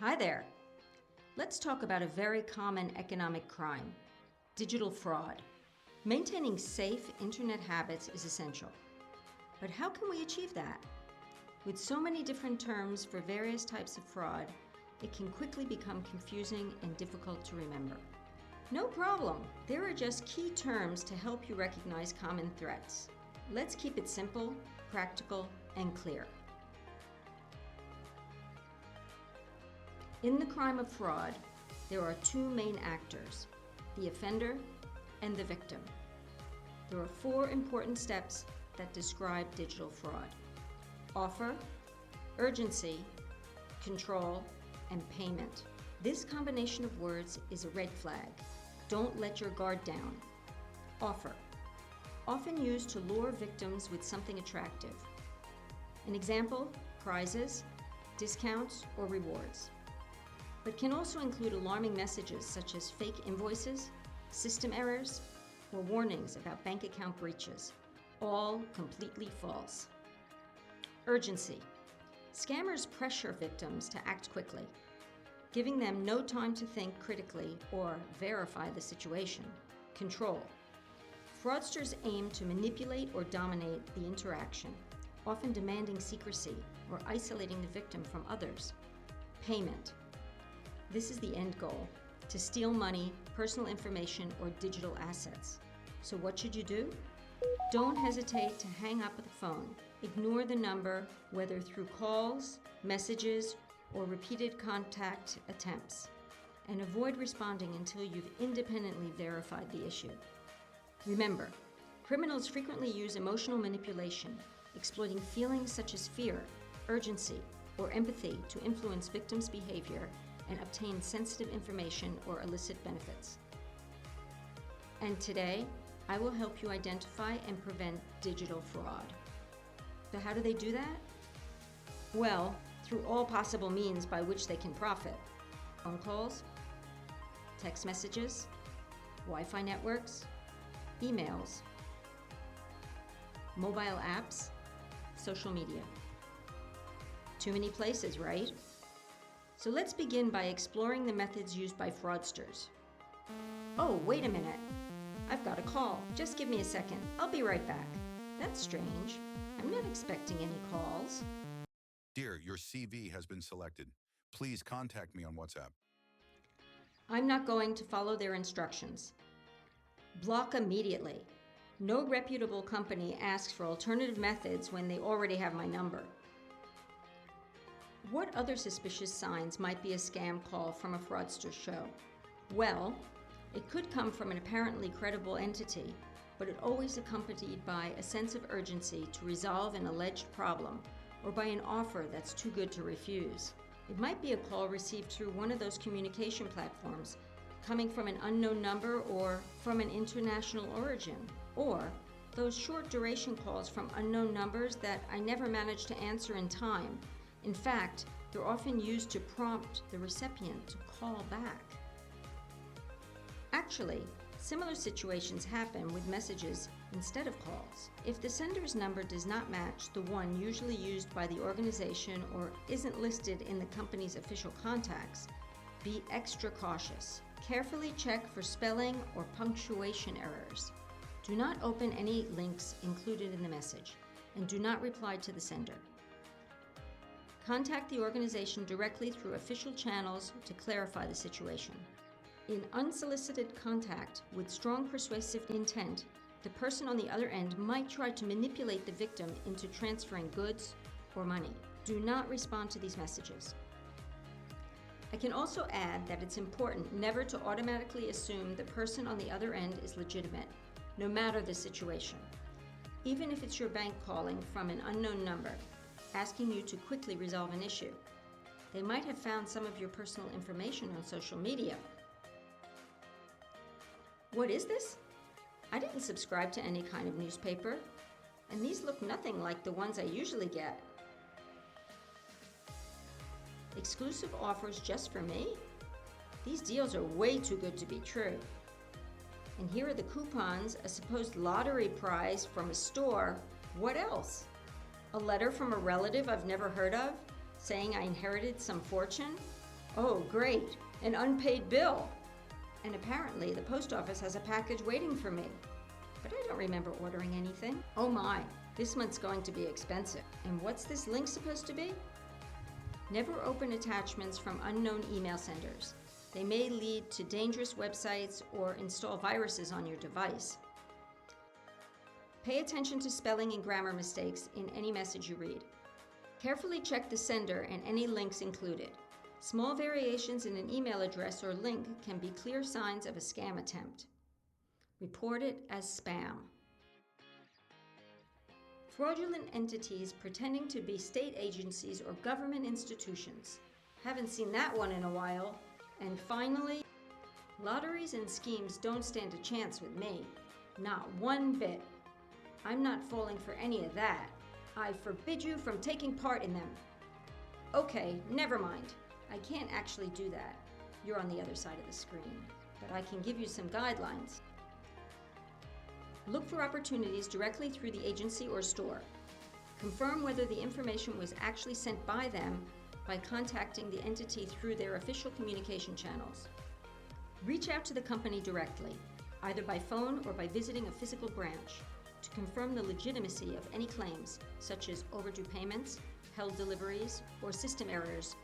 Hi there. Let's talk about a very common economic crime, digital fraud. Maintaining safe internet habits is essential. But how can we achieve that? With so many different terms for various types of fraud, it can quickly become confusing and difficult to remember. No problem. There are just key terms to help you recognize common threats. Let's keep it simple, practical, and clear. In the crime of fraud, there are two main actors, the offender and the victim. There are four important steps that describe digital fraud: offer, urgency, control, and payment. This combination of words is a red flag. Don't let your guard down. Offer, often used to lure victims with something attractive. An example, prizes, discounts, or rewards. But can also include alarming messages such as fake invoices, system errors, or warnings about bank account breaches, all completely false. Urgency. Scammers pressure victims to act quickly, giving them no time to think critically or verify the situation. Control. Fraudsters aim to manipulate or dominate the interaction, often demanding secrecy or isolating the victim from others. Payment. This is the end goal, to steal money, personal information, or digital assets. So what should you do? Don't hesitate to hang up the phone. Ignore the number, whether through calls, messages, or repeated contact attempts, and avoid responding until you've independently verified the issue. Remember, criminals frequently use emotional manipulation, exploiting feelings such as fear, urgency, or empathy to influence victims' behavior and obtain sensitive information or illicit benefits. And today, I will help you identify and prevent digital fraud. So how do they do that? Well, through all possible means by which they can profit. Phone calls, text messages, Wi-Fi networks, emails, mobile apps, social media. Too many places, right? So let's begin by exploring the methods used by fraudsters. Oh, wait a minute. I've got a call. Just give me a second. I'll be right back. That's strange. I'm not expecting any calls. Dear, your CV has been selected. Please contact me on WhatsApp. I'm not going to follow their instructions. Block immediately. No reputable company asks for alternative methods when they already have my number. What other suspicious signs might be a scam call from a fraudster show? Well, it could come from an apparently credible entity, but it always accompanied by a sense of urgency to resolve an alleged problem, or by an offer that's too good to refuse. It might be a call received through one of those communication platforms, coming from an unknown number or from an international origin, or those short duration calls from unknown numbers that I never managed to answer in time. In fact, they're often used to prompt the recipient to call back. Actually, similar situations happen with messages instead of calls. If the sender's number does not match the one usually used by the organization or isn't listed in the company's official contacts, be extra cautious. Carefully check for spelling or punctuation errors. Do not open any links included in the message, and do not reply to the sender. Contact the organization directly through official channels to clarify the situation. In unsolicited contact with strong persuasive intent, the person on the other end might try to manipulate the victim into transferring goods or money. Do not respond to these messages. I can also add that it's important never to automatically assume the person on the other end is legitimate, no matter the situation. Even if it's your bank calling from an unknown number, asking you to quickly resolve an issue. They might have found some of your personal information on social media. What is this? I didn't subscribe to any kind of newspaper, and these look nothing like the ones I usually get. Exclusive offers just for me? These deals are way too good to be true. And here are the coupons, a supposed lottery prize from a store. What else? A letter from a relative I've never heard of, saying I inherited some fortune? Oh, great, an unpaid bill. And apparently the post office has a package waiting for me. But I don't remember ordering anything. Oh my, this month's going to be expensive. And what's this link supposed to be? Never open attachments from unknown email senders. They may lead to dangerous websites or install viruses on your device. Pay attention to spelling and grammar mistakes in any message you read. Carefully check the sender and any links included. Small variations in an email address or link can be clear signs of a scam attempt. Report it as spam. Fraudulent entities pretending to be state agencies or government institutions. Haven't seen that one in a while. And finally, lotteries and schemes don't stand a chance with me. Not one bit. I'm not falling for any of that. I forbid you from taking part in them. Okay, never mind. I can't actually do that. You're on the other side of the screen. But I can give you some guidelines. Look for opportunities directly through the agency or store. Confirm whether the information was actually sent by them by contacting the entity through their official communication channels. Reach out to the company directly, either by phone or by visiting a physical branch, to confirm the legitimacy of any claims, such as overdue payments, held deliveries, or system errors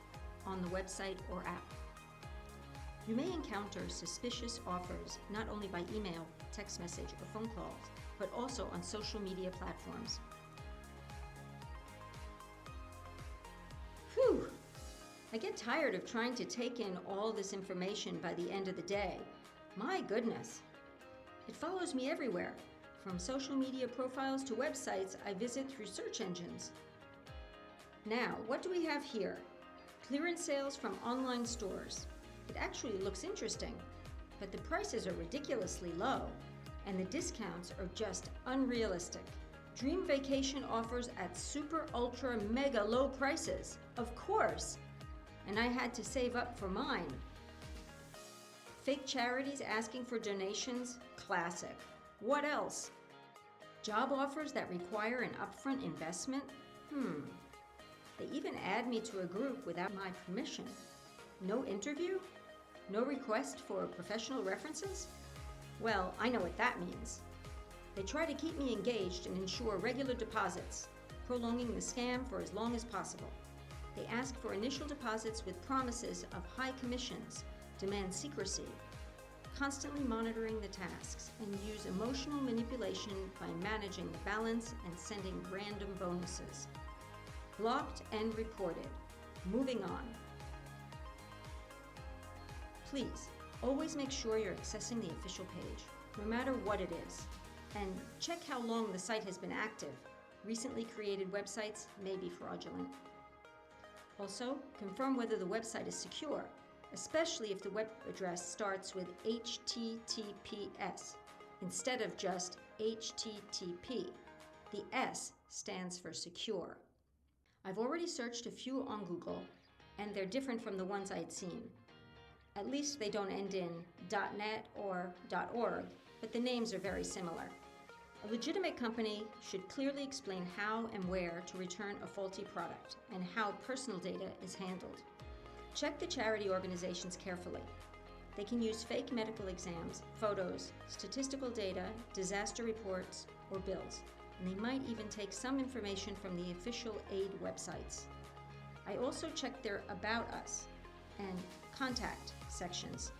on the website or app. You may encounter suspicious offers not only by email, text message, or phone calls, but also on social media platforms. Whew! I get tired of trying to take in all this information by the end of the day. My goodness! It follows me everywhere, from social media profiles to websites I visit through search engines. Now, what do we have here? Clearance sales from online stores. It actually looks interesting, but the prices are ridiculously low, and the discounts are just unrealistic. Dream vacation offers at super ultra mega low prices, of course, and I had to save up for mine. Fake charities asking for donations, classic. What else? Job offers that require an upfront investment? They even add me to a group without my permission. No interview? No request for professional references? Well, I know what that means. They try to keep me engaged and ensure regular deposits, prolonging the scam for as long as possible. They ask for initial deposits with promises of high commissions, demand secrecy, constantly monitoring the tasks, and use emotional manipulation by managing the balance and sending random bonuses. Blocked and reported. Moving on. Please, always make sure you're accessing the official page, no matter what it is. And check how long the site has been active. Recently created websites may be fraudulent. Also, confirm whether the website is secure, especially if the web address starts with HTTPS instead of just HTTP. The S stands for secure. I've already searched a few on Google, and they're different from the ones I'd seen. At least they don't end in .net or .org, but the names are very similar. A legitimate company should clearly explain how and where to return a faulty product and how personal data is handled. Check the charity organizations carefully. They can use fake medical exams, photos, statistical data, disaster reports, or bills, and they might even take some information from the official aid websites. I also check their About Us and Contact sections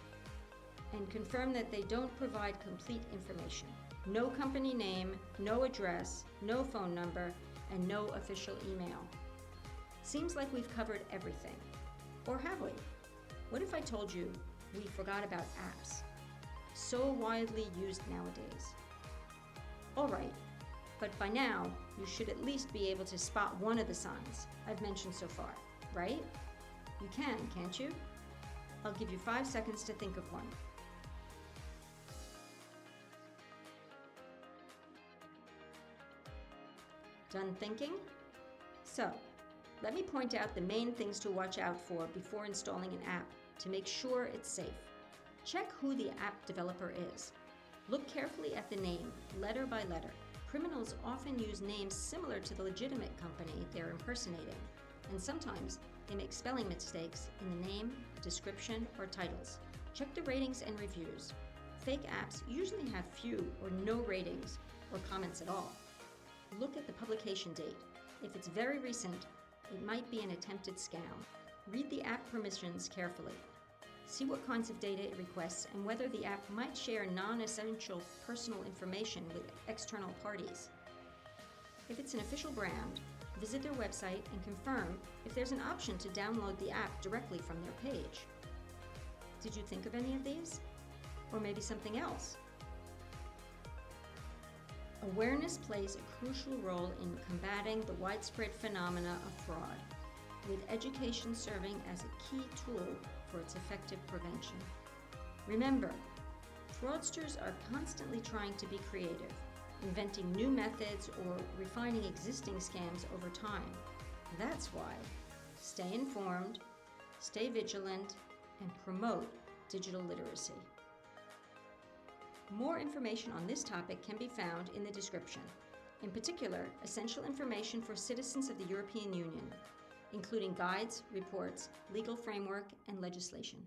and confirm that they don't provide complete information. No company name, no address, no phone number, and no official email. Seems like we've covered everything. Or have we? What if I told you we forgot about apps? So widely used nowadays. All right, but by now, you should at least be able to spot one of the signs I've mentioned so far, right? You can, can't you? I'll give you 5 seconds to think of one. Done thinking? So, let me point out the main things to watch out for before installing an app to make sure it's safe. Check who the app developer is. Look carefully at the name, letter by letter. Criminals often use names similar to the legitimate company they're impersonating, and sometimes They make spelling mistakes in the name, description, or titles. Check the ratings and reviews. Fake apps usually have few or no ratings or comments at all. Look at the publication date. If it's very recent, it might be an attempted scam. Read the app permissions carefully. See what kinds of data it requests and whether the app might share non-essential personal information with external parties. If it's an official brand, visit their website and confirm if there's an option to download the app directly from their page. Did you think of any of these? Or maybe something else? Awareness plays a crucial role in combating the widespread phenomena of fraud, with education serving as a key tool for its effective prevention. Remember, fraudsters are constantly trying to be creative, inventing new methods or refining existing scams over time. That's why stay informed, stay vigilant, and promote digital literacy. More information on this topic can be found in the description. In particular, essential information for citizens of the European Union, including guides, reports, legal framework, and legislation.